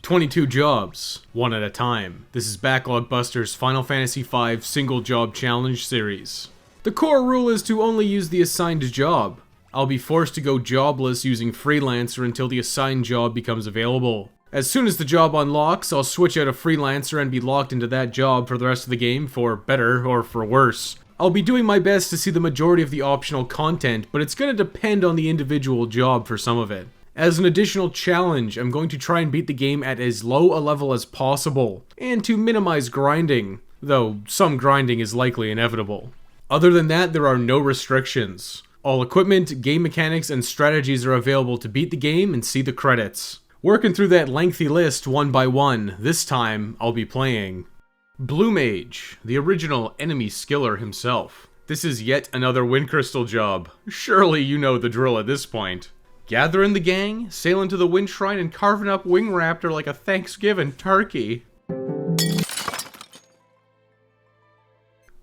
22 jobs, one at a time. This is Backlog Buster's Final Fantasy V Single Job Challenge series. The core rule is to only use the assigned job. I'll be forced to go jobless using Freelancer until the assigned job becomes available. As soon as the job unlocks, I'll switch out of Freelancer and be locked into that job for the rest of the game, for better or for worse. I'll be doing my best to see the majority of the optional content, but it's going to depend on the individual job for some of it. As an additional challenge, I'm going to try and beat the game at as low a level as possible, and to minimize grinding, though some grinding is likely inevitable. Other than that, there are no restrictions. All equipment, game mechanics, and strategies are available to beat the game and see the credits. Working through that lengthy list one by one, this time I'll be playing Blue Mage, the original enemy skiller himself. This is yet another Wind Crystal job. Surely you know the drill at this point. Gathering the gang, sailing to the Wind Shrine, and carving up Wing Raptor like a Thanksgiving turkey.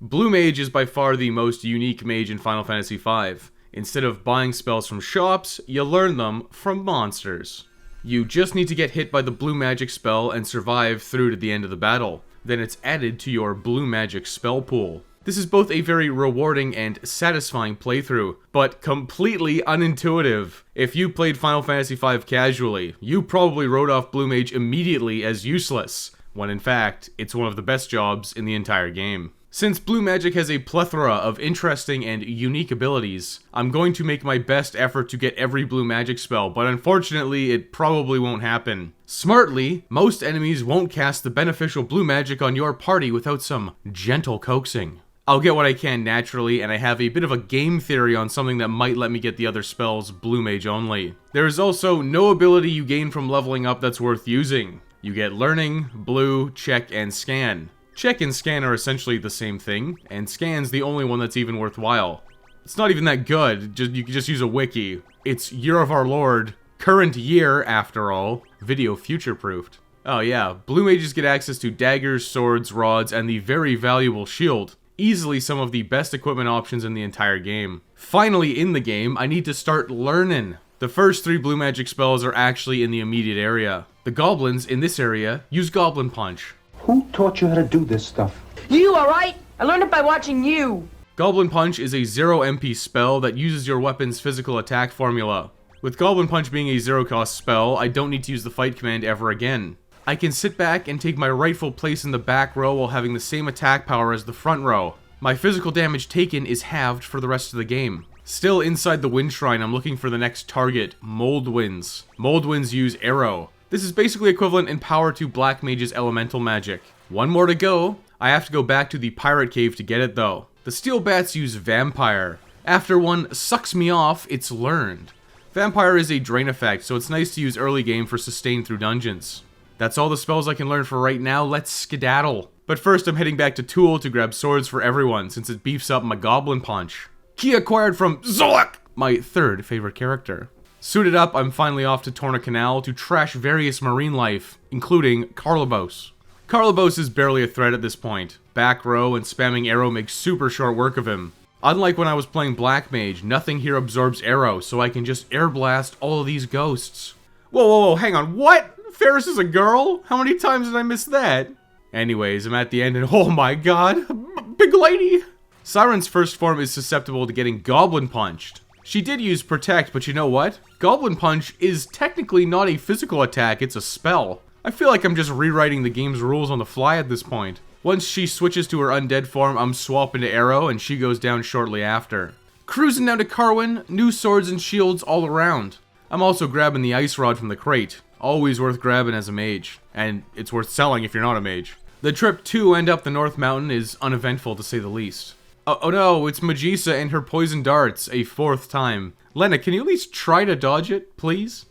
Blue Mage is by far the most unique mage in Final Fantasy V. Instead of buying spells from shops, you learn them from monsters. You just need to get hit by the blue magic spell and survive through to the end of the battle. Then it's added to your blue magic spell pool. This is both a very rewarding and satisfying playthrough, but completely unintuitive. If you played Final Fantasy V casually, you probably wrote off Blue Mage immediately as useless, when in fact, it's one of the best jobs in the entire game. Since Blue Magic has a plethora of interesting and unique abilities, I'm going to make my best effort to get every Blue Magic spell, but unfortunately, it probably won't happen. Smartly, most enemies won't cast the beneficial Blue Magic on your party without some gentle coaxing. I'll get what I can naturally, and I have a bit of a game theory on something that might let me get the other spells Blue Mage only. There is also no ability you gain from leveling up that's worth using. You get Learning, Blue, Check, and Scan. Check and Scan are essentially the same thing, and Scan's the only one that's even worthwhile. It's not even that good, you can just use a wiki. It's Year of Our Lord, current year after all, video future-proofed. Oh yeah, Blue Mages get access to daggers, swords, rods, and the very valuable shield. Easily some of the best equipment options in the entire game. Finally in the game, I need to start learning. The first 3 Blue Magic spells are actually in the immediate area. The goblins in this area use Goblin Punch. Who taught you how to do this stuff? You, alright? I learned it by watching you. Goblin Punch is a 0 MP spell that uses your weapon's physical attack formula. With Goblin Punch being a 0 cost spell, I don't need to use the fight command ever again. I can sit back and take my rightful place in the back row while having the same attack power as the front row. My physical damage taken is halved for the rest of the game. Still inside the Wind Shrine, I'm looking for the next target, Mold Winds. Mold Winds use Arrow. This is basically equivalent in power to Black Mage's elemental magic. One more to go. I have to go back to the Pirate Cave to get it though. The Steel Bats use Vampire. After one sucks me off, it's learned. Vampire is a drain effect, so it's nice to use early game for sustain through dungeons. That's all the spells I can learn for right now, let's skedaddle. But first I'm heading back to Tool to grab swords for everyone, since it beefs up my Goblin Punch. Key acquired from Zorak, my 3rd favorite character. Suited up, I'm finally off to Torna Canal to trash various marine life, including Carlibos. Carlibos is barely a threat at this point. Back row and spamming arrow makes super short work of him. Unlike when I was playing Black Mage, nothing here absorbs arrow, so I can just air blast all of these ghosts. Whoa, hang on, what? Ferris is a girl? How many times did I miss that? Anyways, I'm at the end and oh my god, big lady! Siren's first form is susceptible to getting Goblin Punched. She did use Protect, but you know what? Goblin Punch is technically not a physical attack, it's a spell. I feel like I'm just rewriting the game's rules on the fly at this point. Once she switches to her undead form, I'm swapping to Arrow, and she goes down shortly after. Cruising down to Carwin, new swords and shields all around. I'm also grabbing the Ice Rod from the crate. Always worth grabbing as a mage. And it's worth selling if you're not a mage. The trip to and up the North Mountain is uneventful to say the least. Oh no, it's Magisa and her poison darts, a 4th time. Lena, can you at least try to dodge it, please?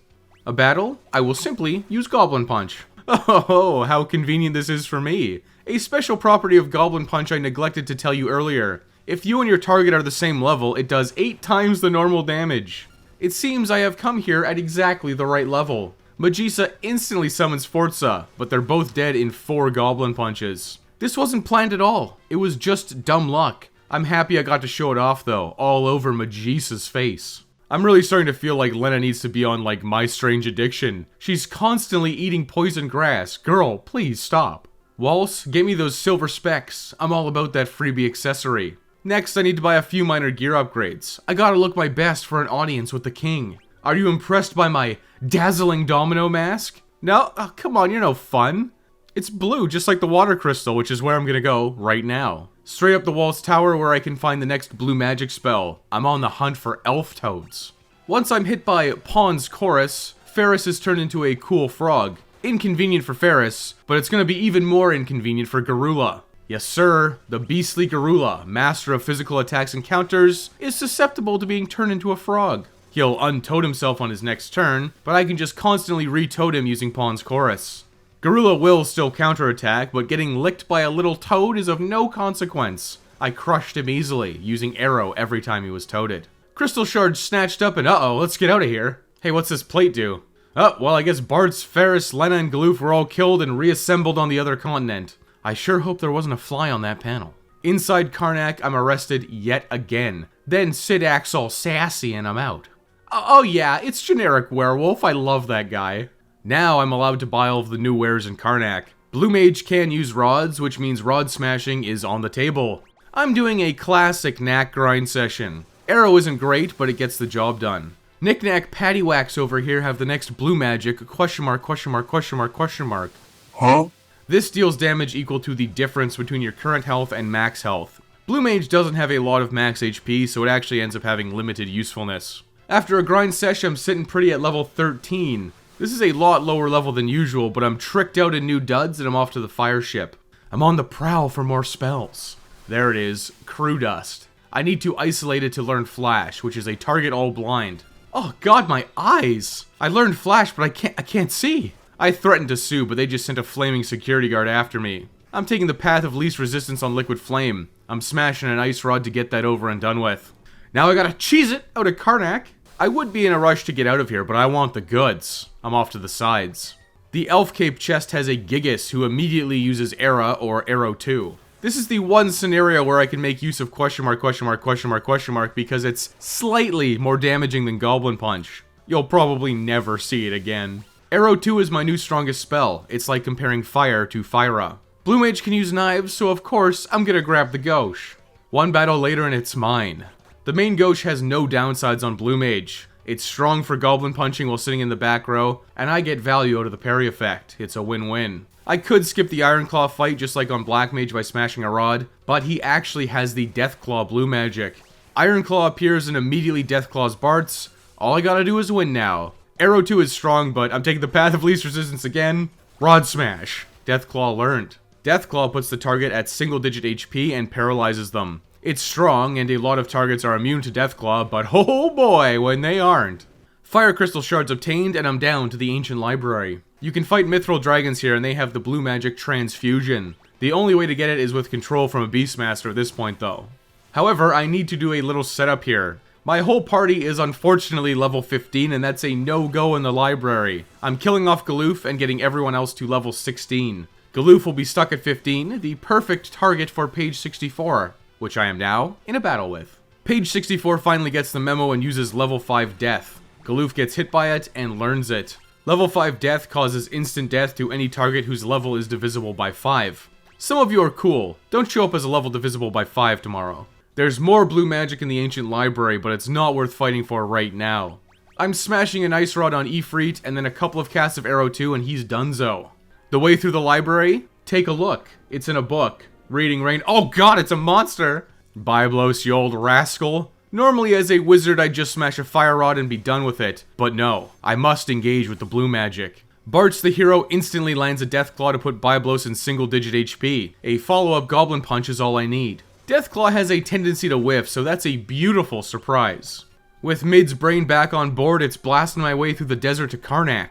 A battle? I will simply use Goblin Punch. Oh, how convenient this is for me. A special property of Goblin Punch I neglected to tell you earlier. If you and your target are the same level, it does 8 times the normal damage. It seems I have come here at exactly the right level. Magisa instantly summons Forza, but they're both dead in 4 Goblin Punches. This wasn't planned at all. It was just dumb luck. I'm happy I got to show it off though, all over Magisa's face. I'm really starting to feel like Lena needs to be on, like, My Strange Addiction. She's constantly eating poison grass. Girl, please stop. Waltz, get me those silver specs. I'm all about that freebie accessory. Next, I need to buy a few minor gear upgrades. I gotta look my best for an audience with the king. Are you impressed by my dazzling domino mask? No? Oh, come on, you're no fun. It's blue, just like the water crystal, which is where I'm gonna go right now. Straight up the Waltz Tower where I can find the next blue magic spell. I'm on the hunt for elf toads. Once I'm hit by Pawn's Chorus, Ferris is turned into a cool frog. Inconvenient for Ferris, but it's gonna be even more inconvenient for Garula. Yes sir, the beastly Garula, master of physical attacks and counters, is susceptible to being turned into a frog. He'll untoad himself on his next turn, but I can just constantly re-toad him using Pawn's Chorus. Garula will still counterattack, but getting licked by a little toad is of no consequence. I crushed him easily, using Arrow every time he was toaded. Crystal Shard snatched up and uh-oh, let's get out of here. Hey, what's this plate do? Oh, well I guess Bartz, Ferris, Lena, and Galoof were all killed and reassembled on the other continent. I sure hope there wasn't a fly on that panel. Inside Karnak, I'm arrested yet again. Then Sid acts all sassy and I'm out. Oh yeah, it's generic werewolf, I love that guy. Now I'm allowed to buy all of the new wares in Karnak. Blue Mage can use rods, which means rod smashing is on the table. I'm doing a classic knack grind session. Arrow isn't great, but it gets the job done. Knick-knack paddywhacks over here have the next blue magic, question mark, question mark, question mark, question mark. Huh? This deals damage equal to the difference between your current health and max health. Blue Mage doesn't have a lot of max HP, so it actually ends up having limited usefulness. After a grind session, I'm sitting pretty at level 13. This is a lot lower level than usual, but I'm tricked out in new duds and I'm off to the fire ship. I'm on the prowl for more spells. There it is, Crew Dust. I need to isolate it to learn Flash, which is a target all blind. Oh god, my eyes! I learned Flash, but I can't see. I threatened to sue, but they just sent a flaming security guard after me. I'm taking the path of least resistance on Liquid Flame. I'm smashing an ice rod to get that over and done with. Now I gotta cheese it out of Karnak. I would be in a rush to get out of here, but I want the goods. I'm off to the sides. The Elf Cape chest has a Gigas who immediately uses Era or Arrow 2. This is the one scenario where I can make use of question mark, question mark, question mark, question mark because it's slightly more damaging than Goblin Punch. You'll probably never see it again. Arrow 2 is my new strongest spell. It's like comparing fire to Fyra. Blue Mage can use knives, so of course I'm gonna grab the Gauche. One battle later and it's mine. The main Gauche has no downsides on Blue Mage. It's strong for Goblin Punching while sitting in the back row, and I get value out of the parry effect. It's a win-win. I could skip the Ironclaw fight just like on Black Mage by smashing a rod, but he actually has the Deathclaw blue magic. Ironclaw appears and immediately Deathclaws Bartz. All I gotta do is win now. Arrow 2 is strong, but I'm taking the path of least resistance again. Rod Smash. Deathclaw learned. Deathclaw puts the target at single-digit HP and paralyzes them. It's strong, and a lot of targets are immune to Deathclaw, but oh boy, when they aren't. Fire Crystal Shards obtained, and I'm down to the Ancient Library. You can fight Mithril Dragons here, and they have the blue magic Transfusion. The only way to get it is with control from a Beastmaster at this point, though. However, I need to do a little setup here. My whole party is unfortunately level 15, and that's a no-go in the library. I'm killing off Galoof and getting everyone else to level 16. Galoof will be stuck at 15, the perfect target for page 64. Which I am now in a battle with. Page 64 finally gets the memo and uses level 5 death. Galoof gets hit by it and learns it. Level 5 death causes instant death to any target whose level is divisible by 5. Some of you are cool. Don't show up as a level divisible by 5 tomorrow. There's more blue magic in the Ancient Library, but it's not worth fighting for right now. I'm smashing an Ice Rod on Ifrit and then a couple of casts of Arrow 2 and he's donezo. The way through the library? Take a look. It's in a book. Reading Rain. Oh god, it's a monster! Byblos, you old rascal. Normally as a wizard I'd just smash a fire rod and be done with it. But no, I must engage with the blue magic. Bartz the hero instantly lands a Deathclaw to put Byblos in single-digit HP. A follow-up Goblin Punch is all I need. Deathclaw has a tendency to whiff, so that's a beautiful surprise. With Mid's brain back on board, it's blasting my way through the desert to Karnak.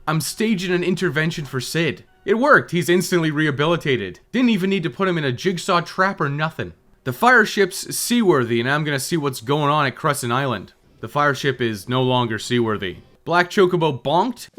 I'm staging an intervention for Sid. It worked, he's instantly rehabilitated. Didn't even need to put him in a jigsaw trap or nothing. The fire ship's seaworthy and I'm gonna see what's going on at Crescent Island. The fire ship is no longer seaworthy. Black Chocobo bonked?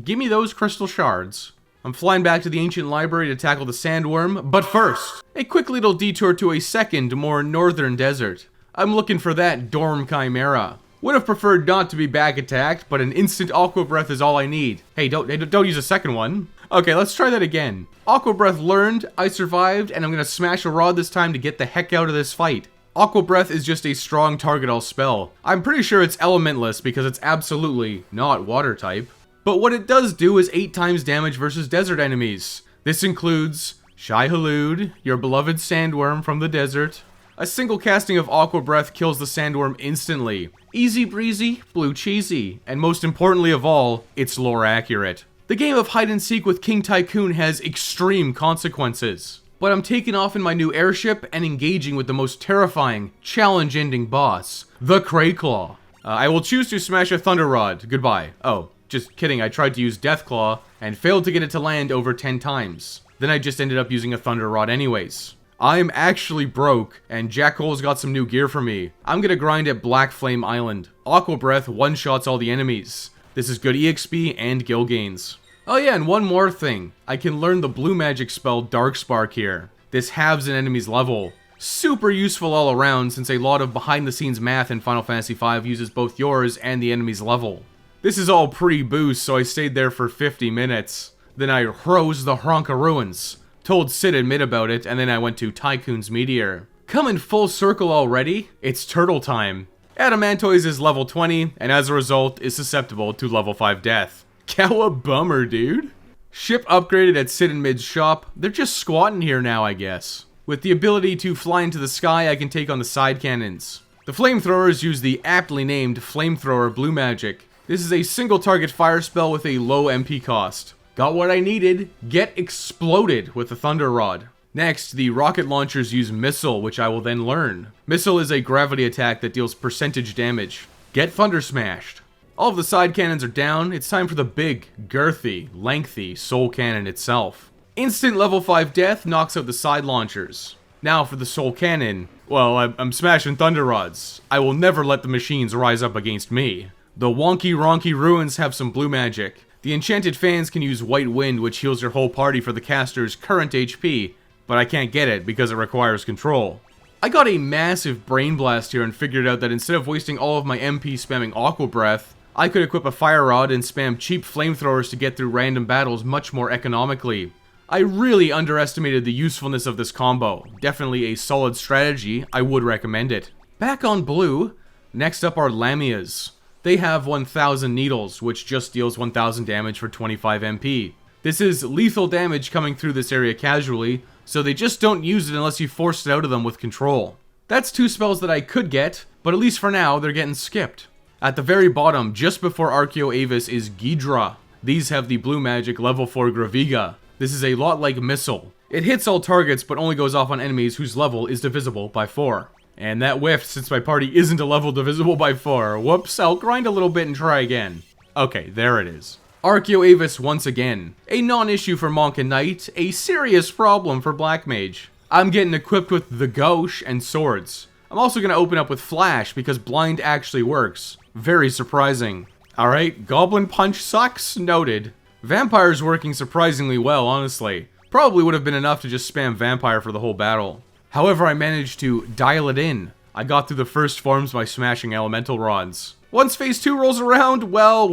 Give me those crystal shards. I'm flying back to the Ancient Library to tackle the Sandworm, but first, a quick little detour to a second, more northern desert. I'm looking for that Dorm Chimera. Would have preferred not to be back attacked, but an instant Aqua Breath is all I need. Hey, don't use a second one. Okay, let's try that again. Aqua Breath learned, I survived, and I'm gonna smash a rod this time to get the heck out of this fight. Aqua Breath is just a strong target all spell. I'm pretty sure it's elementless because it's absolutely not water type. But what it does do is 8 times damage versus desert enemies. This includes Shai Hulud, your beloved sandworm from the desert. A single casting of Aqua Breath kills the sandworm instantly. Easy breezy, blue cheesy, and most importantly of all, it's lore accurate. The game of hide and seek with King Tycoon has extreme consequences. But I'm taking off in my new airship and engaging with the most terrifying, challenge-ending boss, the Crayclaw. I will choose to smash a Thunder Rod. Goodbye. Oh, just kidding, I tried to use Deathclaw and failed to get it to land over 10 times. Then I just ended up using a Thunder Rod anyways. I'm actually broke, and Jack Cole's got some new gear for me. I'm gonna grind at Black Flame Island. Aqua Breath one-shots all the enemies. This is good EXP and gil gains. Oh yeah, and one more thing. I can learn the blue magic spell Dark Spark here. This halves an enemy's level. Super useful all around since a lot of behind-the-scenes math in Final Fantasy V uses both yours and the enemy's level. This is all pre-boost, so I stayed there for 50 minutes. Then I rose the Hronka Ruins. Told Sid admit about it, and then I went to Tycoon's Meteor. Coming full circle already, it's turtle time. Adamantoise is level 20, and as a result, is susceptible to level 5 death. Cowabummer, dude. Ship upgraded at Sid and Mid's shop. They're just squatting here now, I guess. With the ability to fly into the sky, I can take on the side cannons. The flamethrowers use the aptly named Flamethrower Blue Magic. This is a single target fire spell with a low MP cost. Got what I needed. Get exploded with the Thunder Rod. Next, the rocket launchers use Missile, which I will then learn. Missile is a gravity attack that deals percentage damage. Get Thunder Smashed. All of the side cannons are down. It's time for the big, girthy, lengthy Soul Cannon itself. Instant level 5 death knocks out the side launchers. Now for the Soul Cannon. Well, I'm smashing Thunder Rods. I will never let the machines rise up against me. The Wonky Ronky Ruins have some blue magic. The enchanted fans can use White Wind, which heals your whole party for the caster's current HP, but I can't get it because it requires control. I got a massive brain blast here and figured out that instead of wasting all of my MP spamming Aqua Breath, I could equip a Fire Rod and spam cheap flamethrowers to get through random battles much more economically. I really underestimated the usefulness of this combo. Definitely a solid strategy, I would recommend it. Back on blue, next up are Lamias. They have 1000 needles, which just deals 1000 damage for 25 MP. This is lethal damage coming through this area casually, so they just don't use it unless you force it out of them with control. That's 2 spells that I could get, but at least for now, they're getting skipped. At the very bottom, just before Archeo Avis, is Ghidra. These have the blue magic level 4 Graviga. This is a lot like Missile. It hits all targets, but only goes off on enemies whose level is divisible by 4. And that whiffed since my party isn't a level divisible by 4. Whoops, I'll grind a little bit and try again. Okay, there it is. Archeo Avis once again. A non-issue for Monk and Knight, a serious problem for Black Mage. I'm getting equipped with the Gauche and swords. I'm also going to open up with Flash because blind actually works. Very surprising. Alright, Goblin Punch sucks, noted. Vampire's working surprisingly well, honestly. Probably would have been enough to just spam Vampire for the whole battle. However, I managed to dial it in. I got through the first forms by smashing Elemental Rods. Once Phase 2 rolls around, well,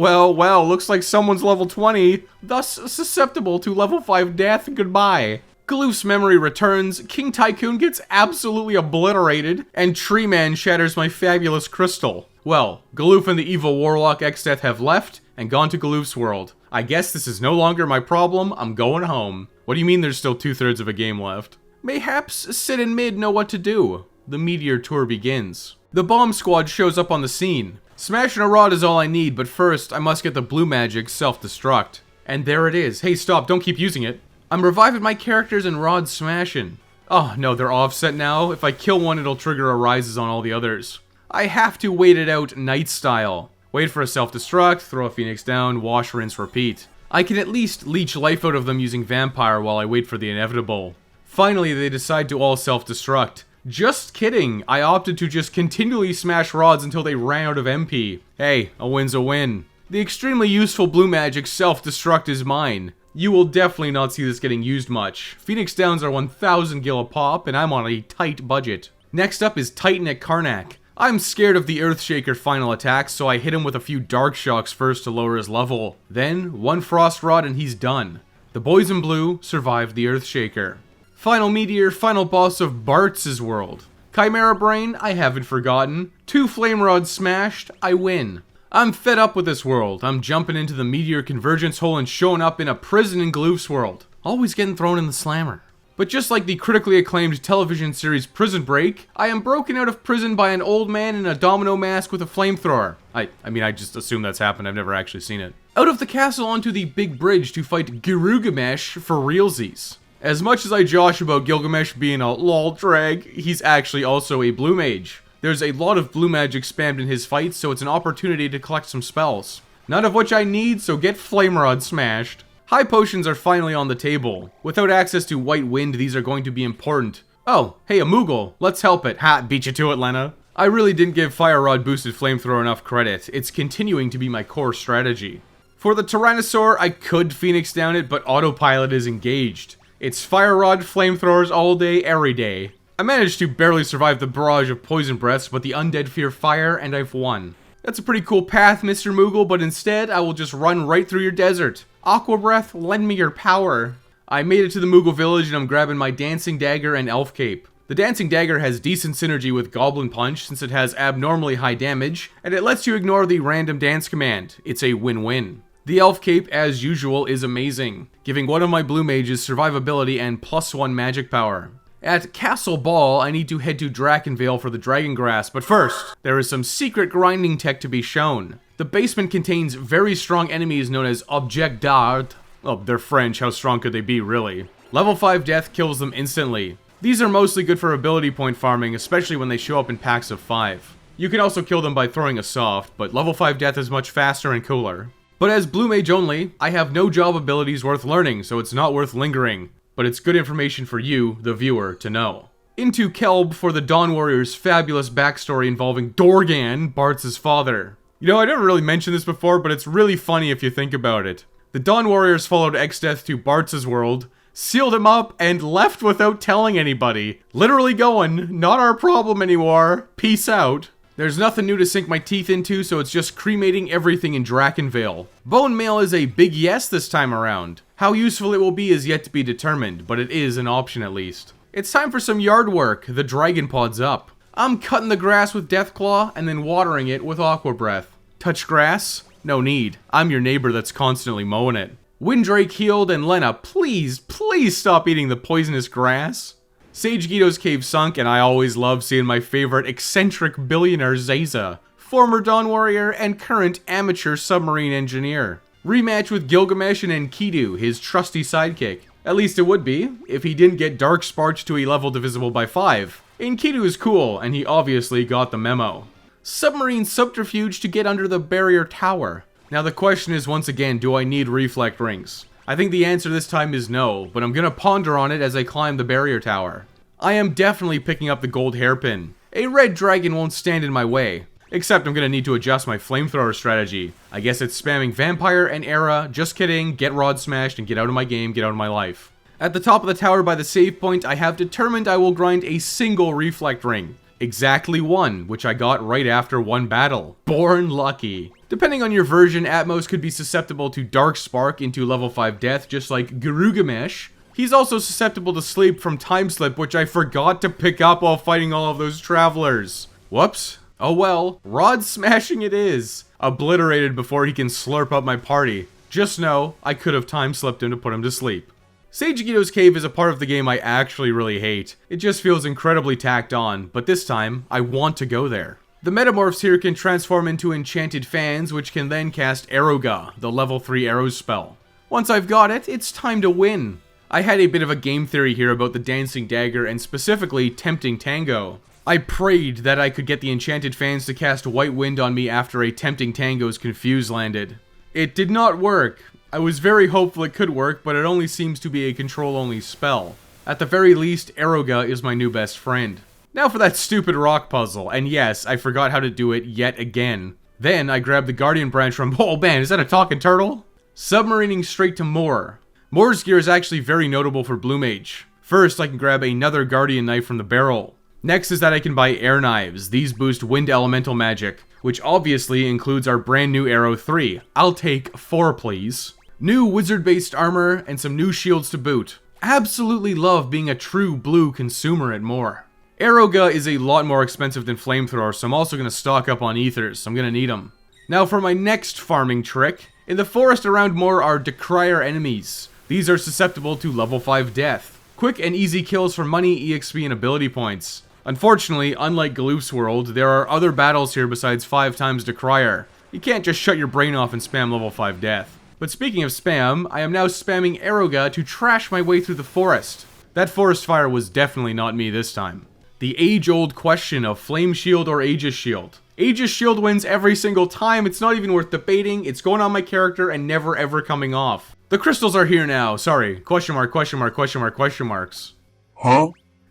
looks like someone's level 20, thus susceptible to level 5 death, goodbye. Galoof's memory returns, King Tycoon gets absolutely obliterated, and Tree Man shatters my fabulous crystal. Well, Galoof and the evil Warlock Exdeath have left, and gone to Galoof's world. I guess this is no longer my problem, I'm going home. What do you mean there's still 2/3 of a game left? Mayhaps Sid and Mid know what to do. The Meteor Tour begins. The Bomb Squad shows up on the scene. Smashing a rod is all I need, but first, I must get the blue magic self-destruct. And there it is. Hey, stop, don't keep using it. I'm reviving my characters and rod smashing. Oh, no, they're offset now. If I kill one, it'll trigger a rises on all the others. I have to wait it out Knight style. Wait for a self-destruct, throw a Phoenix down, wash, rinse, repeat. I can at least leech life out of them using Vampire while I wait for the inevitable. Finally, they decide to all self-destruct. Just kidding, I opted to just continually smash rods until they ran out of MP. Hey, a win's a win. The extremely useful blue magic self-destruct is mine. You will definitely not see this getting used much. Phoenix Downs are 1000 gil a pop, and I'm on a tight budget. Next up is Titan at Karnak. I'm scared of the Earthshaker final attack, so I hit him with a few Dark Shocks first to lower his level. Then, one Frost Rod and he's done. The boys in blue survived the Earthshaker. Final meteor, final boss of Bart's world. Chimera Brain, I haven't forgotten. 2 Flame Rods smashed, I win. I'm fed up with this world. I'm jumping into the meteor convergence hole and showing up in a prison in Gloof's world. Always getting thrown in the slammer. But just like the critically acclaimed television series Prison Break, I am broken out of prison by an old man in a domino mask with a flamethrower. I mean, I just assume that's happened. I've never actually seen it. Out of the castle onto the big bridge to fight Gilgamesh for realsies. As much as I josh about Gilgamesh being a lol drag, he's actually also a blue mage. There's a lot of blue magic spammed in his fights, so it's an opportunity to collect some spells. None of which I need, so get Flame Rod smashed. High potions are finally on the table. Without access to White Wind, these are going to be important. Oh, hey, a Moogle. Let's help it. Ha, beat you to it, Lena. I really didn't give Fire Rod Boosted Flamethrower enough credit. It's continuing to be my core strategy. For the Tyrannosaur, I could Phoenix down it, but Autopilot is engaged. It's Fire Rod Flamethrowers all day, every day. I managed to barely survive the barrage of poison breaths, but the undead fear fire, and I've won. That's a pretty cool path, Mr. Moogle, but instead, I will just run right through your desert. Aqua Breath, lend me your power. I made it to the Moogle village and I'm grabbing my Dancing Dagger and Elf Cape. The Dancing Dagger has decent synergy with Goblin Punch since it has abnormally high damage, and it lets you ignore the random dance command. It's a win-win. The Elf Cape, as usual, is amazing, giving one of my blue mages survivability and +1 magic power. At Castle Ball, I need to head to Drakenvale for the Dragon Grass, but first, there is some secret grinding tech to be shown. The basement contains very strong enemies known as Object d'Art. Oh, they're French, how strong could they be, really? Level 5 death kills them instantly. These are mostly good for ability point farming, especially when they show up in packs of 5. You can also kill them by throwing a soft, but level 5 death is much faster and cooler. But as Blue Mage only, I have no job abilities worth learning, so it's not worth lingering. But it's good information for you, the viewer, to know. Into Kelb for the Dawn Warrior's fabulous backstory involving Dorgan, Bart's father. You know, I never really mentioned this before, but it's really funny if you think about it. The Dawn Warriors followed Exdeath to Bart's world, sealed him up, and left without telling anybody. Literally going, not our problem anymore, peace out. There's nothing new to sink my teeth into, so it's just cremating everything in Drakenvale. Bone mail is a big yes this time around. How useful it will be is yet to be determined, but it is an option at least. It's time for some yard work, the Dragon Pod's up. I'm cutting the grass with Deathclaw and then watering it with Aqua Breath. Touch grass? No need. I'm your neighbor that's constantly mowing it. Windrake healed, and Lena, please, please stop eating the poisonous grass. Sage Guido's cave sunk, and I always love seeing my favorite eccentric billionaire Zaza, former Dawn Warrior and current amateur submarine engineer. Rematch with Gilgamesh and Enkidu, his trusty sidekick. At least it would be, if he didn't get Dark Sparch to a level divisible by 5. Enkidu is cool, and he obviously got the memo. Submarine subterfuge to get under the barrier tower. Now the question is once again, do I need reflect rings? I think the answer this time is no, but I'm gonna ponder on it as I climb the barrier tower. I am definitely picking up the gold hairpin. A red dragon won't stand in my way. Except I'm gonna need to adjust my flamethrower strategy. I guess it's spamming Vampire and Era, just kidding, get Rod smashed and get out of my game, get out of my life. At the top of the tower by the save point, I have determined I will grind a single reflect ring. Exactly one, which I got right after one battle. Born lucky. Depending on your version, Atmos could be susceptible to Dark Spark into level 5 death, just like Gilgamesh. He's also susceptible to sleep from Time Slip, which I forgot to pick up while fighting all of those travelers. Whoops. Oh well, Rod smashing it is. Obliterated before he can slurp up my party. Just know, I could have time slipped him to put him to sleep. Sage Guido's cave is a part of the game I actually really hate. It just feels incredibly tacked on, but this time, I want to go there. The metamorphs here can transform into enchanted fans, which can then cast Aeroga, the level 3 arrows spell. Once I've got it, it's time to win. I had a bit of a game theory here about the Dancing Dagger and specifically Tempting Tango. I prayed that I could get the enchanted fans to cast White Wind on me after a Tempting Tango's Confuse landed. It did not work. I was very hopeful it could work, but it only seems to be a control-only spell. At the very least, Aeroga is my new best friend. Now for that stupid rock puzzle, and yes, I forgot how to do it yet again. Then I grabbed the Guardian branch from- oh man, is that a talking turtle? Submarining straight to Moor. Moor's gear is actually very notable for Blue Mage. First, I can grab another Guardian knife from the barrel. Next is that I can buy air knives. These boost wind elemental magic, which obviously includes our brand new arrow 3. I'll take 4, please. New wizard-based armor and some new shields to boot. Absolutely love being a true blue consumer at more. Arrowga is a lot more expensive than flamethrower, so I'm also going to stock up on ethers. I'm going to need them. Now for my next farming trick. In the forest around Moor are Decrier enemies. These are susceptible to level 5 death. Quick and easy kills for money, EXP, and ability points. Unfortunately, unlike Galoof's world, there are other battles here besides 5 times Decrier. You can't just shut your brain off and spam level 5 death. But speaking of spam, I am now spamming Arrowga to trash my way through the forest. That forest fire was definitely not me this time. The age-old question of Flame Shield or Aegis Shield. Aegis Shield wins every single time, it's not even worth debating, it's going on my character and never ever coming off. The crystals are here now, sorry, question mark, question mark, question mark, question marks. Huh?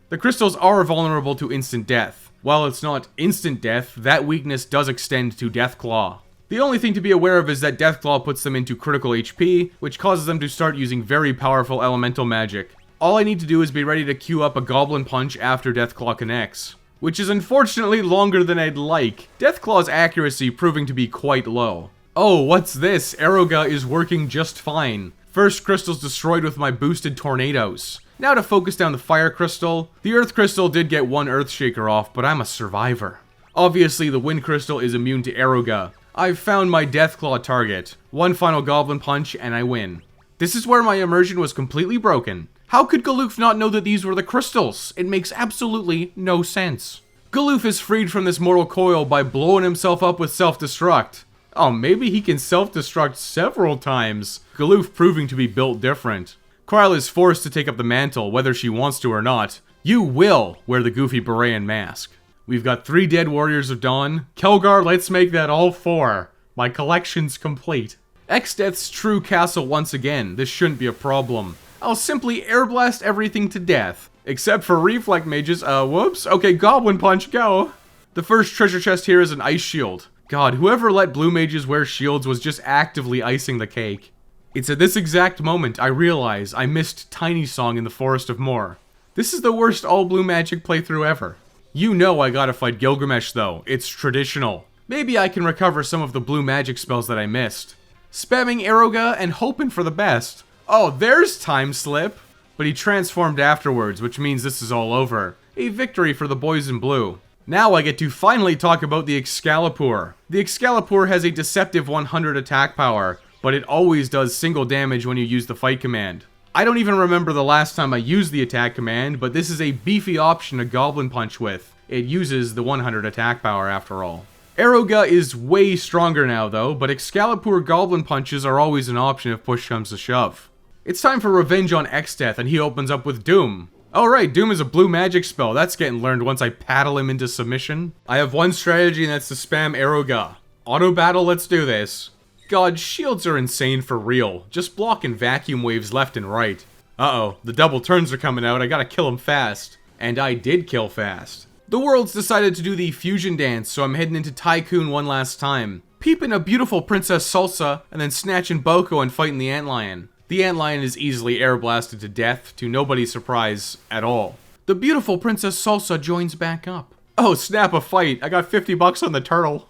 The crystals are vulnerable to instant death. While it's not instant death, that weakness does extend to Deathclaw. The only thing to be aware of is that Deathclaw puts them into critical HP, which causes them to start using very powerful elemental magic. All I need to do is be ready to queue up a Goblin Punch after Deathclaw connects. Which is unfortunately longer than I'd like. Deathclaw's accuracy proving to be quite low. Oh, what's this? Arrowga is working just fine. First crystals destroyed with my boosted tornadoes. Now to focus down the fire crystal. The earth crystal did get one earth shaker off, but I'm a survivor. Obviously the wind crystal is immune to Arrowga. I've found my Deathclaw target. One final Goblin Punch and I win. This is where my immersion was completely broken. How could Galoof not know that these were the crystals? It makes absolutely no sense. Galoof is freed from this mortal coil by blowing himself up with self-destruct. Oh, maybe he can self-destruct several times. Galoof proving to be built different. Kryl is forced to take up the mantle, whether she wants to or not. You will wear the goofy beret and mask. We've got 3 dead Warriors of Dawn. Kelgar, let's make that all 4. My collection's complete. Exdeath's true castle once again. This shouldn't be a problem. I'll simply airblast everything to death. Except for Reflect Mages, whoops. Okay, Goblin Punch, go. The first treasure chest here is an ice shield. God, whoever let blue mages wear shields was just actively icing the cake. It's at this exact moment I realize I missed Tiny Song in the Forest of Moor. This is the worst all-blue magic playthrough ever. You know I gotta fight Gilgamesh though, it's traditional. Maybe I can recover some of the blue magic spells that I missed. Spamming Arrowga and hoping for the best. Oh, there's Time Slip! But he transformed afterwards, which means this is all over. A victory for the boys in blue. Now I get to finally talk about the Excalibur. The Excalibur has a deceptive 100 attack power, but it always does single damage when you use the fight command. I don't even remember the last time I used the attack command, but this is a beefy option to Goblin Punch with. It uses the 100 attack power after all. Arrowga is way stronger now though, but Excalibur Goblin Punches are always an option if push comes to shove. It's time for revenge on Exdeath, and he opens up with Doom. Oh right, Doom is a blue magic spell. That's getting learned once I paddle him into submission. I have one strategy, and that's to spam Arrowga. Auto battle, let's do this. God, shields are insane for real. Just blocking vacuum waves left and right. Uh-oh, the double turns are coming out. I gotta kill him fast. And I did kill fast. The world's decided to do the fusion dance, so I'm heading into Tycoon one last time. Peeping a beautiful Princess Salsa, and then snatching Boko and fighting the Antlion. The Antlion is easily air blasted to death, to nobody's surprise at all. The beautiful Princess Salsa joins back up. Oh, snap a fight. I got 50 bucks on the turtle.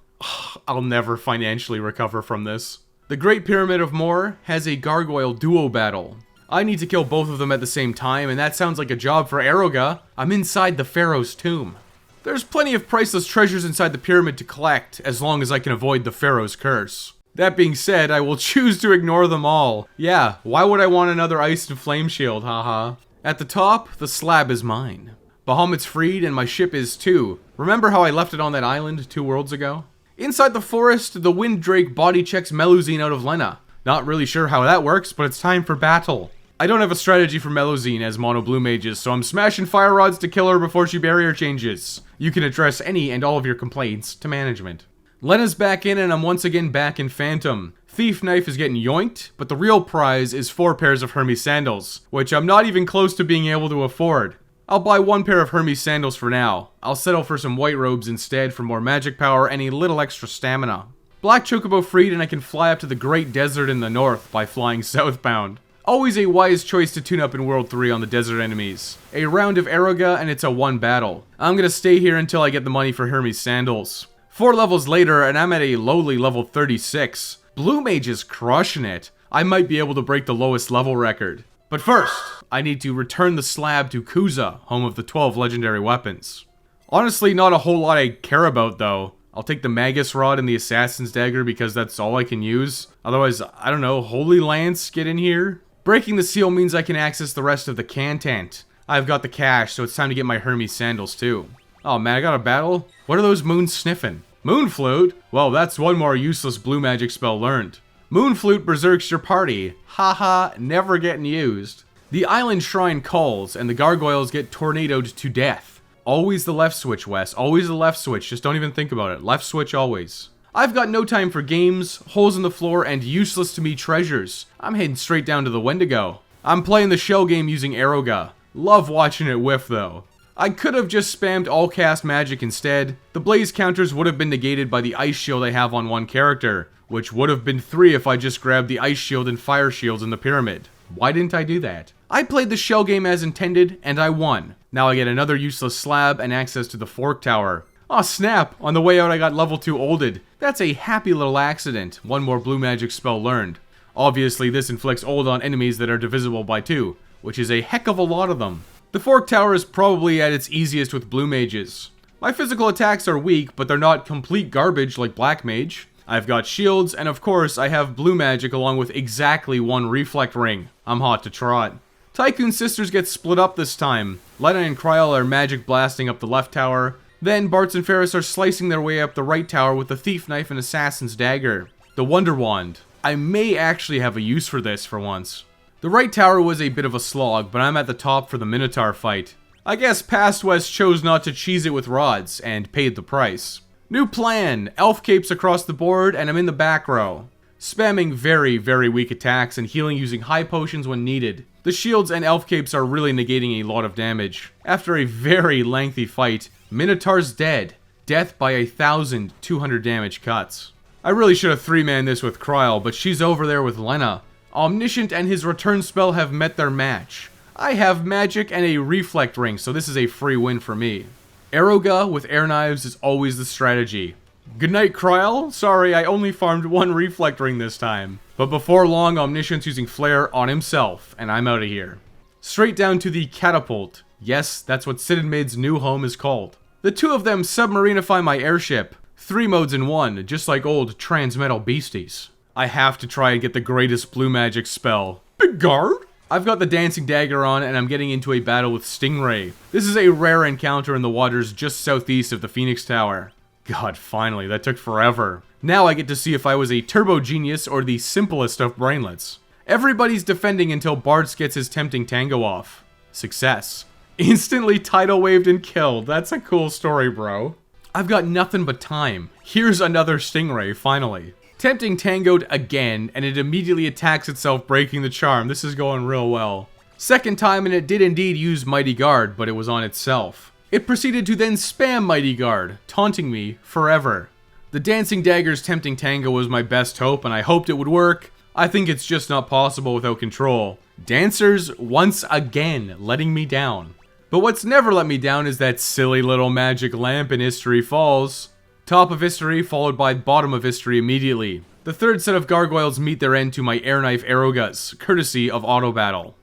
I'll never financially recover from this. The Great Pyramid of Moor has a gargoyle duo battle. I need to kill both of them at the same time, and that sounds like a job for Arrowga. I'm inside the Pharaoh's tomb. There's plenty of priceless treasures inside the pyramid to collect, as long as I can avoid the Pharaoh's curse. That being said, I will choose to ignore them all. Yeah, why would I want another ice and flame shield, haha. At the top, the slab is mine. Bahamut's freed and my ship is too. Remember how I left it on that island 2 worlds ago? Inside the forest, the Wind Drake body checks Melusine out of Lena. Not really sure how that works, but it's time for battle. I don't have a strategy for Melusine as mono blue mages, so I'm smashing fire rods to kill her before she barrier changes. You can address any and all of your complaints to management. Lena's back in and I'm once again back in Phantom. Thief Knife is getting yoinked, but the real prize is 4 pairs of Hermes sandals, which I'm not even close to being able to afford. I'll buy 1 pair of Hermes sandals for now. I'll settle for some white robes instead for more magic power and a little extra stamina. Black Chocobo freed and I can fly up to the Great Desert in the north by flying southbound. Always a wise choice to tune up in World 3 on the desert enemies. A round of Aeroga and it's a 1 battle. I'm gonna stay here until I get the money for Hermes sandals. 4 levels later and I'm at a lowly level 36. Blue Mage is crushing it. I might be able to break the lowest level record. But first, I need to return the slab to Kuza, home of the 12 legendary weapons. Honestly, not a whole lot I care about though. I'll take the Magus Rod and the Assassin's Dagger because that's all I can use. Otherwise, I don't know, Holy Lance, get in here? Breaking the seal means I can access the rest of the Cantant. I've got the cash, so it's time to get my Hermes sandals too. Oh man, I got a battle? What are those moons sniffing? Moon Flute? Well, that's one more useless blue magic spell learned. Moon Flute berserks your party. Haha, never getting used. The island shrine calls, and the gargoyles get tornadoed to death. Always the left switch, Wes. Always the left switch. Just don't even think about it. Left switch always. I've got no time for games, holes in the floor, and useless to me treasures. I'm heading straight down to the Wendigo. I'm playing the shell game using Aeroga. Love watching it whiff though. I could have just spammed all cast magic instead. The blaze counters would have been negated by the ice shield I have on one character, which would have been 3 if I just grabbed the ice shield and fire shields in the pyramid. Why didn't I do that? I played the shell game as intended, and I won. Now I get another useless slab and access to the Fork Tower. Aw snap, on the way out I got level 2 olded. That's a happy little accident. One more blue magic spell learned. Obviously this inflicts old on enemies that are divisible by 2, which is a heck of a lot of them. The Fork Tower is probably at its easiest with blue mages. My physical attacks are weak, but they're not complete garbage like black mage. I've got shields, and of course I have blue magic along with exactly 1 reflect ring. I'm hot to trot. Tycoon Sisters get split up this time. Lena and Kryl are magic blasting up the left tower. Then Bartz and Ferris are slicing their way up the right tower with the Thief Knife and Assassin's Dagger. The Wonder Wand. I may actually have a use for this for once. The right tower was a bit of a slog, but I'm at the top for the Minotaur fight. I guess Past West chose not to cheese it with rods, and paid the price. New plan! Elf capes across the board, and I'm in the back row. Spamming very, very weak attacks and healing using high potions when needed. The shields and elf capes are really negating a lot of damage. After a very lengthy fight, Minotaur's dead. Death by 1,200 damage cuts. I really should have 3-manned this with Kryl, but she's over there with Lena. Omniscient and his return spell have met their match. I have magic and a reflect ring, so this is a free win for me. Aeroga with air knives is always the strategy. Good night, Kryl. Sorry, I only farmed 1 reflect ring this time. But before long, Omniscient's using Flare on himself, and I'm out of here. Straight down to the Catapult. Yes, that's what Sid and Mid's new home is called. The 2 of them submarinify my airship. 3 modes in 1, just like old transmetal beasties. I have to try and get the greatest blue magic spell. Big guard? I've got the Dancing Dagger on and I'm getting into a battle with Stingray. This is a rare encounter in the waters just southeast of the Phoenix Tower. God, finally, that took forever. Now I get to see if I was a turbo genius or the simplest of brainlets. Everybody's defending until Bartz gets his tempting tango off. Success. Instantly tidal waved and killed. That's a cool story, bro. I've got nothing but time. Here's another Stingray, finally. Tempting tangoed again, and it immediately attacks itself, breaking the charm. This is going real well. Second time, and it did indeed use Mighty Guard, but it was on itself. It proceeded to then spam Mighty Guard, taunting me forever. The Dancing Dagger's Tempting Tango was my best hope, and I hoped it would work. I think it's just not possible without control. Dancers, once again, letting me down. But what's never let me down is that silly little magic lamp in History Falls. Top of History, followed by bottom of History immediately. The third set of gargoyles meet their end to my air knife Aeroguts, courtesy of Auto Battle.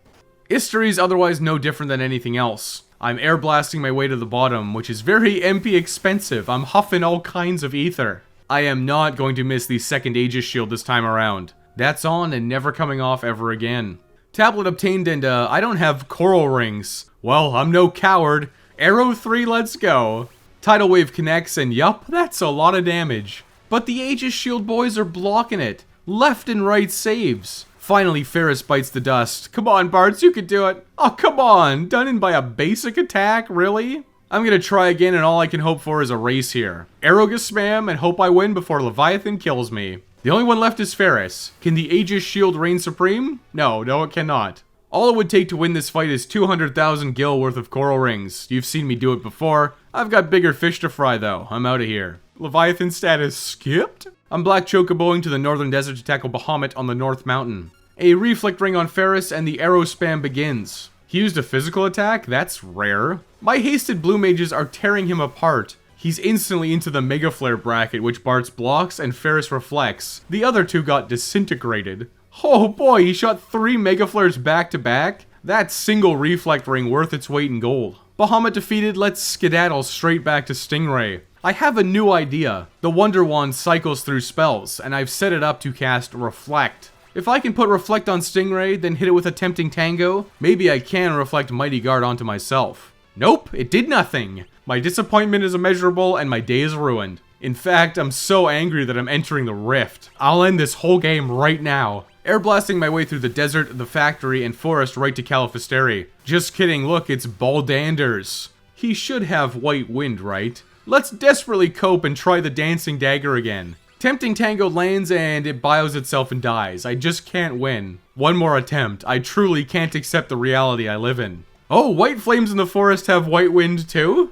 History's otherwise no different than anything else. I'm air blasting my way to the bottom, which is very MP expensive. I'm huffing all kinds of ether. I am not going to miss the second Aegis shield this time around. That's on and never coming off ever again. Tablet obtained and I don't have coral rings. Well, I'm no coward. Arrow 3, let's go. Tidal wave connects and yup, that's a lot of damage. But the Aegis shield boys are blocking it. Left and right saves. Finally, Ferris bites the dust. Come on, Bartz, you can do it. Oh, come on. Done in by a basic attack, really? I'm gonna try again, and all I can hope for is a race here. Aeroga spam and hope I win before Leviathan kills me. The only one left is Ferris. Can the Aegis shield reign supreme? No, it cannot. All it would take to win this fight is 200,000 gil worth of coral rings. You've seen me do it before. I've got bigger fish to fry, though. I'm out of here. Leviathan status skipped? I'm Black Chocoboing to the northern desert to tackle Bahamut on the North Mountain. A Reflect Ring on Ferris and the arrow spam begins. He used a physical attack? That's rare. My hasted blue mages are tearing him apart. He's instantly into the Mega Flare bracket, which Bart's blocks and Ferris reflects. The other two got disintegrated. Oh boy, he shot 3 Mega Flares back to back? That single Reflect Ring worth its weight in gold. Bahamut defeated, let's skedaddle straight back to Stingray. I have a new idea. The Wonder Wand cycles through spells, and I've set it up to cast Reflect. If I can put Reflect on Stingray, then hit it with a Tempting Tango, maybe I can reflect Mighty Guard onto myself. Nope, it did nothing. My disappointment is immeasurable, and my day is ruined. In fact, I'm so angry that I'm entering the Rift. I'll end this whole game right now. Air blasting my way through the desert, the factory, and forest right to Califisteri. Just kidding, look, it's Baldanders. He should have White Wind, right? Let's desperately cope and try the Dancing Dagger again. Tempting Tango lands and it bios itself and dies. I just can't win. One more attempt. I truly can't accept the reality I live in. Oh, White Flames in the forest have White Wind too?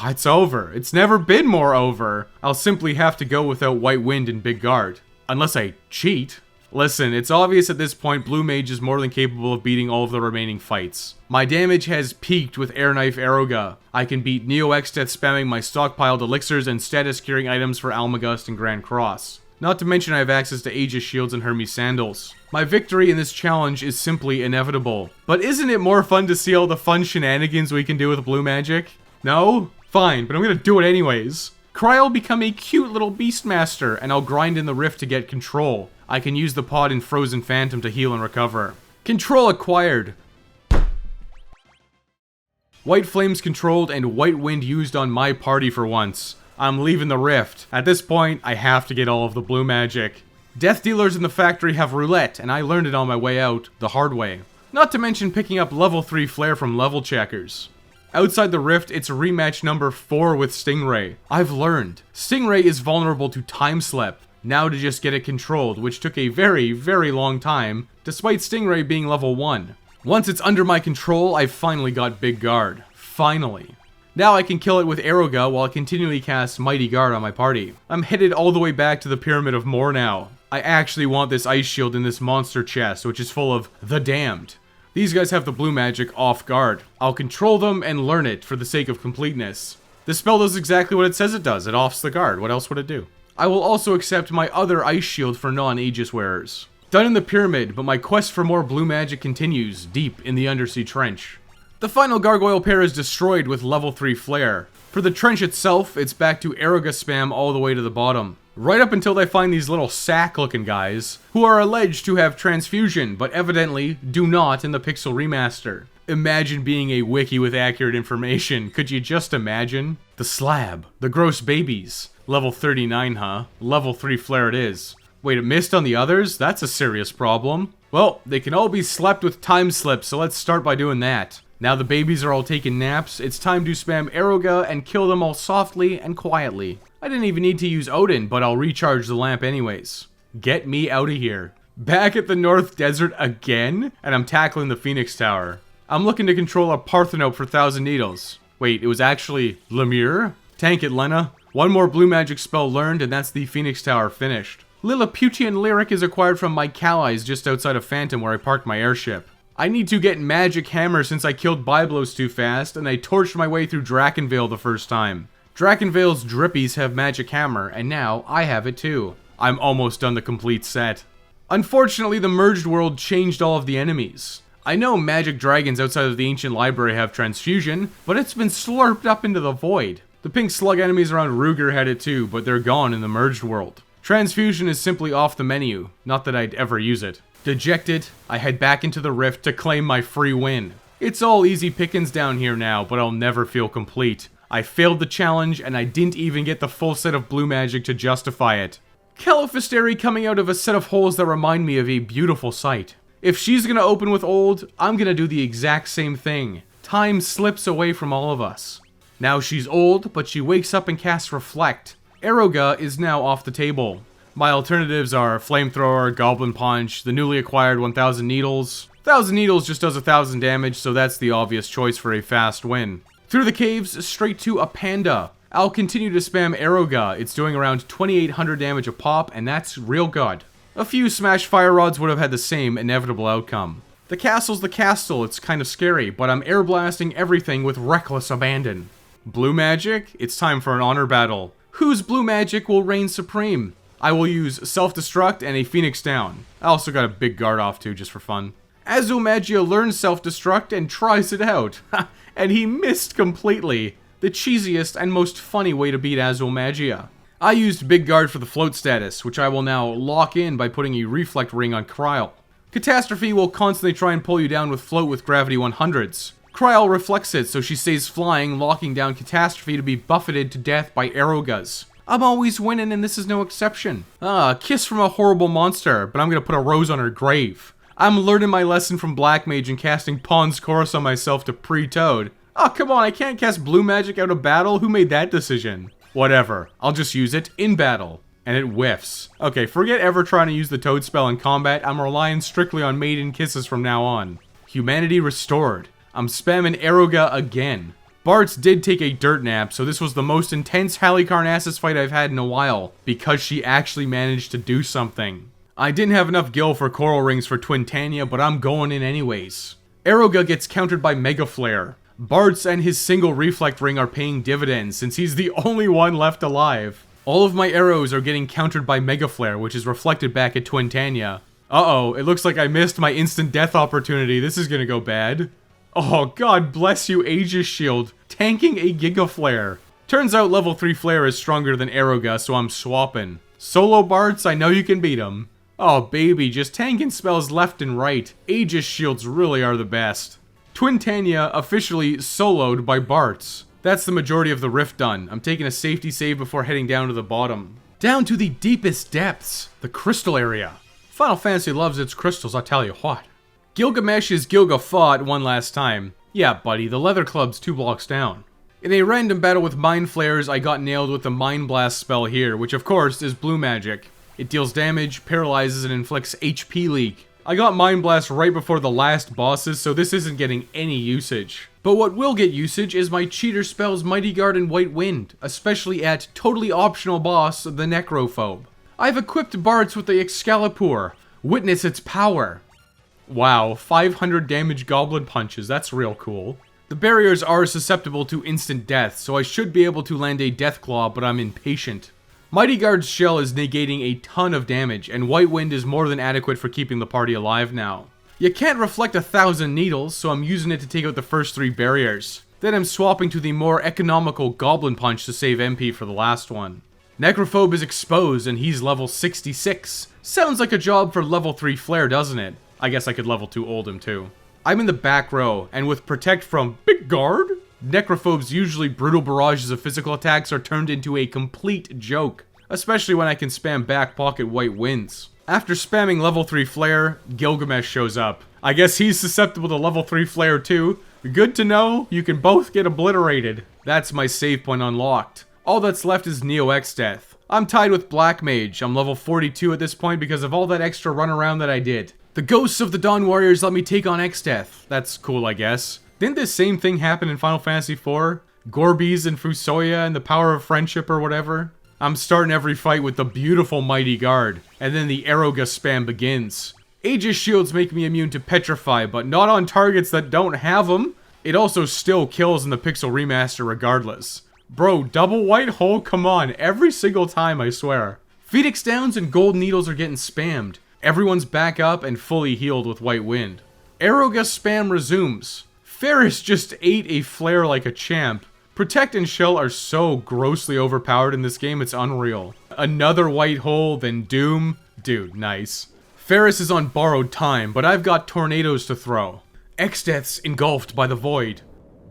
It's over. It's never been more over. I'll simply have to go without White Wind and Big Guard. Unless I cheat. Listen, it's obvious at this point Blue Mage is more than capable of beating all of the remaining fights. My damage has peaked with Air Knife Aeroga. I can beat Neo X-Death spamming my stockpiled elixirs and status curing items for Almagust and Grand Cross. Not to mention I have access to Aegis shields and Hermes sandals. My victory in this challenge is simply inevitable. But isn't it more fun to see all the fun shenanigans we can do with Blue Magic? No? Fine, but I'm gonna do it anyways. Cryo will become a cute little Beastmaster, and I'll grind in the Rift to get control. I can use the pod in Frozen Phantom to heal and recover. Control acquired. White Flames controlled and White Wind used on my party for once. I'm leaving the Rift. At this point, I have to get all of the blue magic. Death dealers in the factory have roulette, and I learned it on my way out, the hard way. Not to mention picking up level 3 flare from level checkers. Outside the Rift, it's rematch number 4 with Stingray. I've learned. Stingray is vulnerable to Time Slip. Now to just get it controlled, which took a very, very long time, despite Stingray being level 1. Once it's under my control, I've finally got Big Guard. Finally. Now I can kill it with Aeroga while I continually cast Mighty Guard on my party. I'm headed all the way back to the Pyramid of More now. I actually want this Ice Shield in this monster chest, which is full of the Damned. These guys have the blue magic off guard. I'll control them and learn it for the sake of completeness. The spell does exactly what it says it does. It offs the guard. What else would it do? I will also accept my other Ice Shield for non-Aegis wearers. Done in the Pyramid, but my quest for more blue magic continues deep in the Undersea Trench. The final gargoyle pair is destroyed with level 3 flare. For the trench itself, it's back to Aeroga spam all the way to the bottom. Right up until they find these little sack-looking guys, who are alleged to have transfusion, but evidently do not in the Pixel Remaster. Imagine being a wiki with accurate information. Could you just imagine? The slab. The gross babies. Level 39, huh? Level 3 flare it is. Wait, it missed on the others? That's a serious problem. Well, they can all be slept with Time Slip, so let's start by doing that. Now the babies are all taking naps, it's time to spam Aeroga and kill them all softly and quietly. I didn't even need to use Odin, but I'll recharge the lamp anyways. Get me out of here. Back at the North Desert again? And I'm tackling the Phoenix Tower. I'm looking to control a Parthenope for 1,000 Needles. Wait, it was actually Lemure? Tank it, Lena. One more blue magic spell learned, and that's the Phoenix Tower finished. Lilliputian Lyric is acquired from my Calais just outside of Phantom where I parked my airship. I need to get Magic Hammer since I killed Byblos too fast, and I torched my way through Drakenvale the first time. Drakenvale's Drippies have Magic Hammer, and now I have it too. I'm almost done the complete set. Unfortunately, the merged world changed all of the enemies. I know magic dragons outside of the ancient library have transfusion, but it's been slurped up into the void. The pink slug enemies around Ruger had it too, but they're gone in the merged world. Transfusion is simply off the menu, not that I'd ever use it. Dejected, I head back into the Rift to claim my free win. It's all easy pickings down here now, but I'll never feel complete. I failed the challenge, and I didn't even get the full set of blue magic to justify it. Califisteri coming out of a set of holes that remind me of a beautiful sight. If she's gonna open with old, I'm gonna do the exact same thing. Time slips away from all of us. Now she's old, but she wakes up and casts Reflect. Aeroga is now off the table. My alternatives are Flamethrower, Goblin Punch, the newly acquired 1,000 Needles. 1,000 Needles just does 1,000 damage, so that's the obvious choice for a fast win. Through the caves, straight to a Panda. I'll continue to spam Aeroga. It's doing around 2,800 damage a pop, and that's real good. A few smash fire rods would have had the same inevitable outcome. The castle's the castle, it's kind of scary, but I'm air blasting everything with reckless abandon. Blue magic? It's time for an honor battle. Whose blue magic will reign supreme? I will use self-destruct and a phoenix down. I also got a big guard off too, just for fun. Azumagia learns self-destruct and tries it out. And he missed completely. The cheesiest and most funny way to beat Azumagia. I used big guard for the float status, which I will now lock in by putting a reflect ring on Kryl. Catastrophe will constantly try and pull you down with float with gravity 100s. Kryl reflects it, so she stays flying, locking down Catastrophe to be buffeted to death by Aeroguz. I'm always winning, and this is no exception. A kiss from a horrible monster, but I'm gonna put a rose on her grave. I'm learning my lesson from Black Mage and casting Pawn's Chorus on myself to pre-Toad. Oh, come on, I can't cast blue magic out of battle? Who made that decision? Whatever, I'll just use it in battle. And it whiffs. Okay, forget ever trying to use the Toad spell in combat, I'm relying strictly on maiden kisses from now on. Humanity restored. I'm spamming Aeroga again. Bartz did take a dirt nap, so this was the most intense Halicarnassus fight I've had in a while, because she actually managed to do something. I didn't have enough gil for coral rings for Twintania, but I'm going in anyways. Aeroga gets countered by Mega Flare. Bartz and his single reflect ring are paying dividends, since he's the only one left alive. All of my arrows are getting countered by Mega Flare, which is reflected back at Twintania. Uh-oh, it looks like I missed my instant death opportunity. This is gonna go bad. Oh, God bless you, Aegis Shield, tanking a Giga Flare. Turns out level 3 Flare is stronger than Aeroga, so I'm swapping. Solo Bartz, I know you can beat him. Oh, baby, just tanking spells left and right. Aegis Shields really are the best. Twintania officially soloed by Bartz. That's the majority of the rift done. I'm taking a safety save before heading down to the bottom. Down to the deepest depths, the crystal area. Final Fantasy loves its crystals, I tell you what. Gilgamesh is Gilga fought one last time. Yeah, buddy, the Leather Club's 2 blocks down. In a random battle with Mind Flares, I got nailed with the Mind Blast spell here, which of course is blue magic. It deals damage, paralyzes, and inflicts HP leak. I got Mind Blast right before the last bosses, so this isn't getting any usage. But what will get usage is my cheater spells Mighty Guard and White Wind, especially at totally optional boss, the Necrophobe. I've equipped Bartz with the Excalibur. Witness its power. Wow, 500 damage goblin punches, that's real cool. The barriers are susceptible to instant death, so I should be able to land a Deathclaw, but I'm impatient. Mighty Guard's shell is negating a ton of damage, and White Wind is more than adequate for keeping the party alive now. You can't reflect 1,000 needles, so I'm using it to take out the first 3 barriers. Then I'm swapping to the more economical Goblin Punch to save MP for the last one. Necrophobe is exposed, and he's level 66. Sounds like a job for level 3 Flare, doesn't it? I guess I could level 2 ult him too. I'm in the back row, and with Protect from Big Guard, Necrophobe's usually brutal barrages of physical attacks are turned into a complete joke, especially when I can spam back pocket White Winds. After spamming level 3 Flare, Gilgamesh shows up. I guess he's susceptible to level 3 Flare too. Good to know, you can both get obliterated. That's my save point unlocked. All that's left is Neo X-Death. I'm tied with Black Mage. I'm level 42 at this point because of all that extra run around that I did. The ghosts of the Dawn Warriors let me take on X-Death. That's cool, I guess. Didn't this same thing happen in Final Fantasy IV? Gorbies and Fusoya and the power of friendship or whatever? I'm starting every fight with the beautiful Mighty Guard, and then the Aeroga spam begins. Aegis Shields make me immune to Petrify, but not on targets that don't have them. It also still kills in the Pixel Remaster regardless. Bro, double white hole? Come on, every single time, I swear. Phoenix Downs and Gold Needles are getting spammed. Everyone's back up and fully healed with White Wind. Aeroga spam resumes. Ferris just ate a flare like a champ. Protect and Shell are so grossly overpowered in this game, it's unreal. Another white hole, then Doom. Dude, nice. Ferris is on borrowed time, but I've got tornadoes to throw. X-Death's engulfed by the void.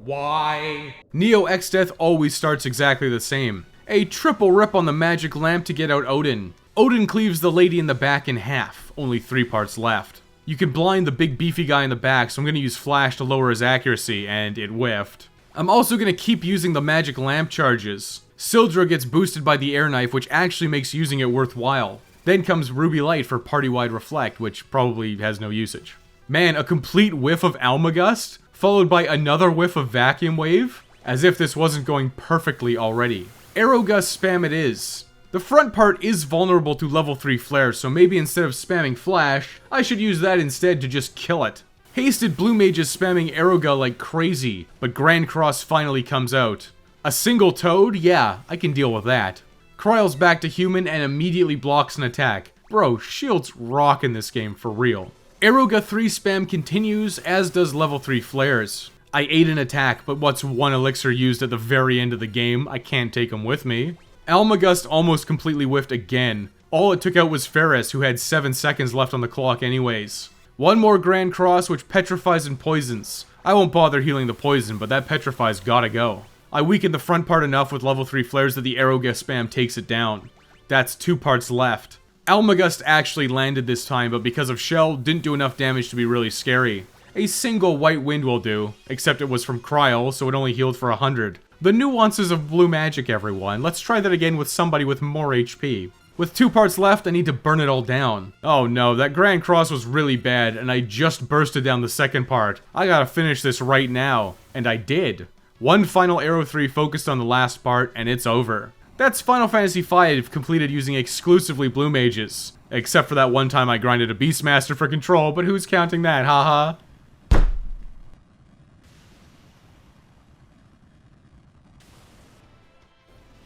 Why? Neo X-Death always starts exactly the same. A triple rip on the magic lamp to get out Odin. Odin cleaves the lady in the back in half, only 3 parts left. You can blind the big beefy guy in the back, so I'm gonna use Flash to lower his accuracy, and it whiffed. I'm also gonna keep using the magic lamp charges. Sildra gets boosted by the air knife, which actually makes using it worthwhile. Then comes Ruby Light for party-wide reflect, which probably has no usage. Man, a complete whiff of Almagust, followed by another whiff of Vacuum Wave? As if this wasn't going perfectly already. Aerogust spam it is. The front part is vulnerable to level 3 flares, so maybe instead of spamming flash, I should use that instead to just kill it. Hasted Blue Mage is spamming Aeroga like crazy, but Grand Cross finally comes out. A single toad? Yeah, I can deal with that. Kryle's back to human and immediately blocks an attack. Bro, shields rock in this game for real. Aeroga 3 spam continues, as does level 3 flares. I ate an attack, but what's one elixir used at the very end of the game? I can't take them with me. Almagust almost completely whiffed again. All it took out was Ferris, who had 7 seconds left on the clock anyways. One more Grand Cross, which petrifies and poisons. I won't bother healing the poison, but that petrifies gotta go. I weakened the front part enough with level 3 flares that the Aeroga spam takes it down. That's 2 parts left. Almagust actually landed this time, but because of Shell, didn't do enough damage to be really scary. A single White Wind will do, except it was from Kryle, so it only healed for 100. The nuances of blue magic, everyone. Let's try that again with somebody with more HP. With 2 parts left, I need to burn it all down. Oh no, that Grand Cross was really bad, and I just bursted down the second part. I gotta finish this right now. And I did. One final Arrow 3 focused on the last part, and it's over. That's Final Fantasy V completed using exclusively blue mages. Except for that one time I grinded a Beastmaster for control, but who's counting that, haha?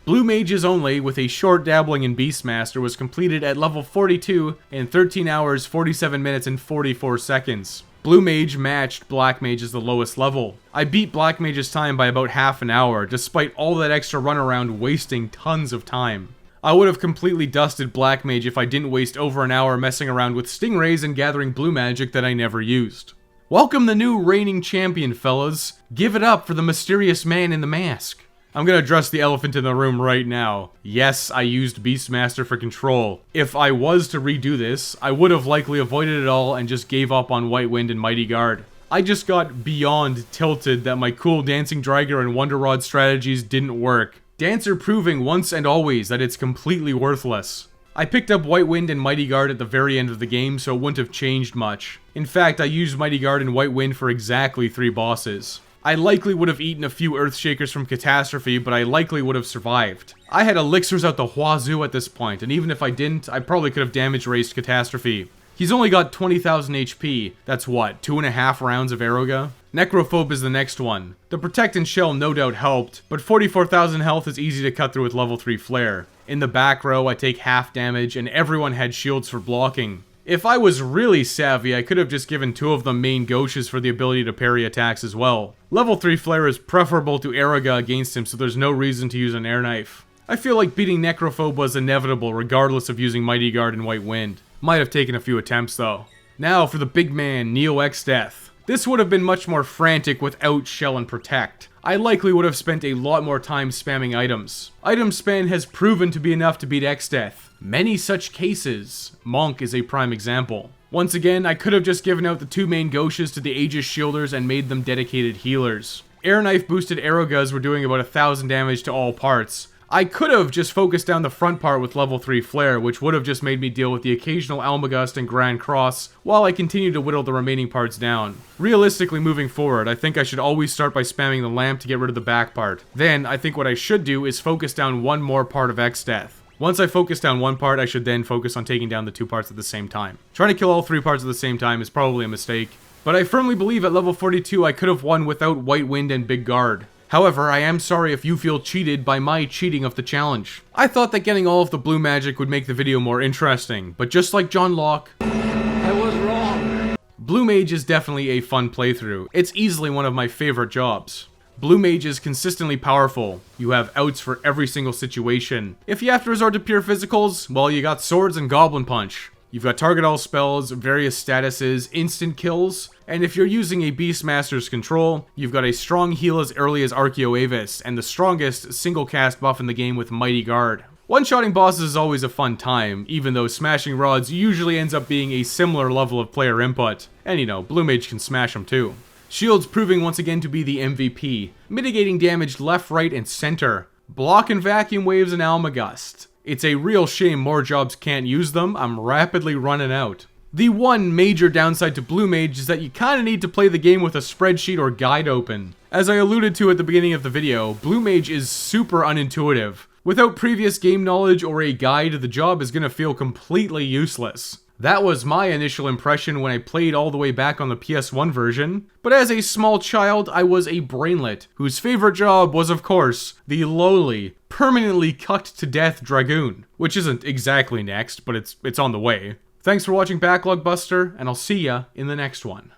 Blue Mages only, with a short dabbling in Beastmaster, was completed at level 42 in 13 hours, 47 minutes, and 44 seconds. Blue Mage matched Black Mage as the lowest level. I beat Black Mage's time by about half an hour, despite all that extra runaround wasting tons of time. I would have completely dusted Black Mage if I didn't waste over an hour messing around with Stingrays and gathering blue magic that I never used. Welcome the new reigning champion, fellas. Give it up for the mysterious man in the mask. I'm gonna address the elephant in the room right now. Yes, I used Beastmaster for control. If I was to redo this, I would have likely avoided it all and just gave up on White Wind and Mighty Guard. I just got beyond tilted that my cool Dancing Dragon and Wonder Rod strategies didn't work. Dancer proving once and always that it's completely worthless. I picked up White Wind and Mighty Guard at the very end of the game, so it wouldn't have changed much. In fact, I used Mighty Guard and White Wind for exactly 3 bosses. I likely would have eaten a few Earthshakers from Catastrophe, but I likely would have survived. I had elixirs out the wazoo at this point, and even if I didn't, I probably could have damage raised Catastrophe. He's only got 20,000 HP. That's what, 2.5 rounds of Aeroga? Necrophobe is the next one. The Protect and Shell no doubt helped, but 44,000 health is easy to cut through with level 3 Flare. In the back row, I take half damage, and everyone had shields for blocking. If I was really savvy, I could have just given 2 of them main gauches for the ability to parry attacks as well. Level 3 Flare is preferable to Aeroga against him, so there's no reason to use an air knife. I feel like beating Necrophobe was inevitable regardless of using Mighty Guard and White Wind. Might have taken a few attempts though. Now for the big man, Neo X Death. This would have been much more frantic without Shell and Protect. I likely would have spent a lot more time spamming items. Item spam has proven to be enough to beat X-Death. Many such cases. Monk is a prime example. Once again, I could have just given out the 2 main gauches to the Aegis Shielders and made them dedicated healers. Air Knife boosted Aerogas were doing about 1,000 damage to all parts. I could have just focused down the front part with level 3 Flare, which would have just made me deal with the occasional Almagust and Grand Cross, while I continue to whittle the remaining parts down. Realistically moving forward, I think I should always start by spamming the lamp to get rid of the back part. Then, I think what I should do is focus down one more part of X-Death. Once I focus down one part, I should then focus on taking down the 2 parts at the same time. Trying to kill all 3 parts at the same time is probably a mistake, but I firmly believe at level 42 I could have won without White Wind and Big Guard. However, I am sorry if you feel cheated by my cheating of the challenge. I thought that getting all of the blue magic would make the video more interesting, but just like John Locke, I was wrong. Blue Mage is definitely a fun playthrough. It's easily one of my favorite jobs. Blue Mage is consistently powerful. You have outs for every single situation. If you have to resort to pure physicals, well, you got swords and Goblin Punch. You've got target all spells, various statuses, instant kills, and if you're using a Beastmaster's control, you've got a strong heal as early as Archeo Avis, and the strongest single cast buff in the game with Mighty Guard. One-shotting bosses is always a fun time, even though smashing rods usually ends up being a similar level of player input. And you know, Blue Mage can smash them too. Shields proving once again to be the MVP, mitigating damage left, right, and center. Block and vacuum waves and Almagust. It's a real shame more jobs can't use them. I'm rapidly running out. The one major downside to Blue Mage is that you kinda need to play the game with a spreadsheet or guide open. As I alluded to at the beginning of the video, Blue Mage is super unintuitive. Without previous game knowledge or a guide, the job is gonna feel completely useless. That was my initial impression when I played all the way back on the PS1 version, but as a small child, I was a brainlet, whose favorite job was, of course, the lowly, permanently cut to death Dragoon, which isn't exactly next, but it's on the way. Thanks for watching Backlog Buster, and I'll see ya in the next one.